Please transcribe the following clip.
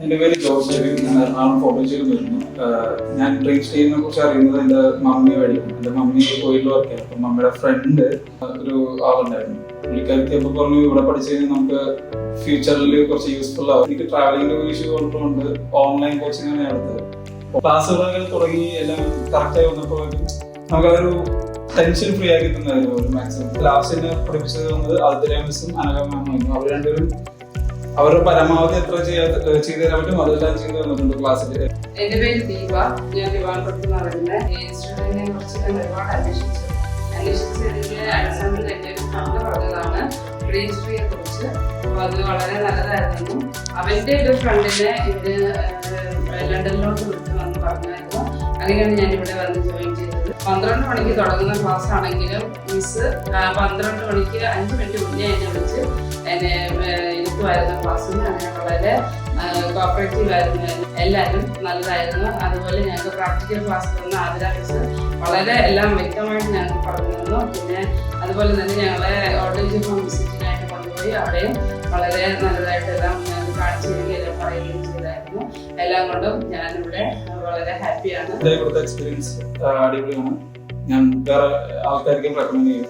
എൻ്റെ പേര് ജോസ്. ഞാൻ എറണാകുളം ഫോട്ടോജിയിൽ വരുന്നു. ഞാൻ ട്രെയിൻ സ്റ്റേജിനെ കുറിച്ച് അറിയുന്നത് എൻ്റെ മമ്മി വഴിയാണ്. എൻ്റെ മമ്മി കോയിലിൽ വർക്ക് ചെയ്യാം. അപ്പം മമ്മിയുടെ ഫ്രണ്ട് ഒരു ആളുണ്ടായിരുന്നു. പുള്ളിക്കാരിക്ക് അപ്പോൾ പറഞ്ഞു ഇവിടെ പഠിച്ചു കഴിഞ്ഞാൽ നമുക്ക് ഫ്യൂച്ചറിൽ കുറച്ച് യൂസ്ഫുൾ ആവും. എനിക്ക് ട്രാവലിംഗ് ഇഷ്യൂ ഉള്ളതുകൊണ്ട് ഓൺലൈൻ കോച്ചിങ് ആണ് എടുത്തത്. ക്ലാസ്സുകളൊക്കെ തുടങ്ങി എല്ലാം കറക്റ്റായി വന്നപ്പോഴേക്കും നമുക്കതൊരു ടെൻഷൻ ഫ്രീ ആക്കി തന്നായിരുന്നു ഒരു മാക്സിമം. ലാസ്റ്റിനെ പഠിപ്പിച്ചത് വന്നത് ആതിര മിസ്സും അനഘ മാമായിരുന്നു. അവർ രണ്ടുപേരും അവരുടെ പരമാവധി എത്ര ചെയ്തു തരാൻ പറ്റും അതെല്ലാം ചെയ്തു തന്നിട്ടുണ്ട് ക്ലാസ്സിൽ. എന്റെ പേര് ദീപ. ഞാൻ വിവാഹപ്പെടുത്തി നടക്കുന്ന ഇൻസ്റ്റിറ്റ്യൂട്ടിനെ കുറിച്ച് ഞാൻ ഒരുപാട് അന്വേഷിച്ചതിന്റെ അടിസ്ഥാനത്തിൽ എന്റെ ഒരു ഫ്രണ്ട് പറഞ്ഞതാണ് ഗ്രീൻ ട്രീയെ കുറിച്ച്. അപ്പൊ അത് വളരെ നല്ലതായിരുന്നു. അവന്റെ ഒരു ഫ്രണ്ടിനെ ഇവര് ലണ്ടനിലോട്ട് വിട്ടു വന്ന് പറഞ്ഞായിരുന്നു. അങ്ങനെയാണ് ഞാൻ ഇവിടെ വന്ന് ജോയിൻ ചെയ്തത്. 12 മണിക്ക് തുടങ്ങുന്ന ക്ലാസ് ആണെങ്കിലും മിസ് 12 മണിക്ക് 5 മിനിറ്റ് മുന്നേ എന്നെ വിളിച്ച് ഇരുത്തുമായിരുന്നു ക്ലാസ്സിൽ. അങ്ങനെ വളരെ കോപ്പറേറ്റീവ് ആയിരുന്നു. എല്ലാവരും നല്ലതായിരുന്നു. അതുപോലെ ഞങ്ങൾക്ക് പ്രാക്ടിക്കൽ ക്ലാസ് തന്ന ആതിര മിസ് വളരെ എല്ലാം വ്യക്തമായിട്ട് ഞങ്ങൾക്ക് പറഞ്ഞു തന്നു. പിന്നെ അതുപോലെ തന്നെ ഞങ്ങളെ ഓൾഡേജ് ഹോം വിസിറ്റിനായിട്ട് കൊണ്ടുപോയി അവിടെയും വളരെ നല്ലതായിട്ട് എല്ലാം ഞങ്ങൾക്ക് കാണിച്ചു തരികയും പറയുകയും ചെയ്തായിരുന്നു. എല്ലാം കൊണ്ടും ഞാനിവിടെ വളരെ ഹാപ്പിയാണ്. ഇവിടുത്തെ എക്സ്പീരിയൻസ് അടിപൊളിയാണ്. ഞാൻ വേറെ ആൾക്കാർക്കും റെക്കമെൻഡ് ചെയ്യും.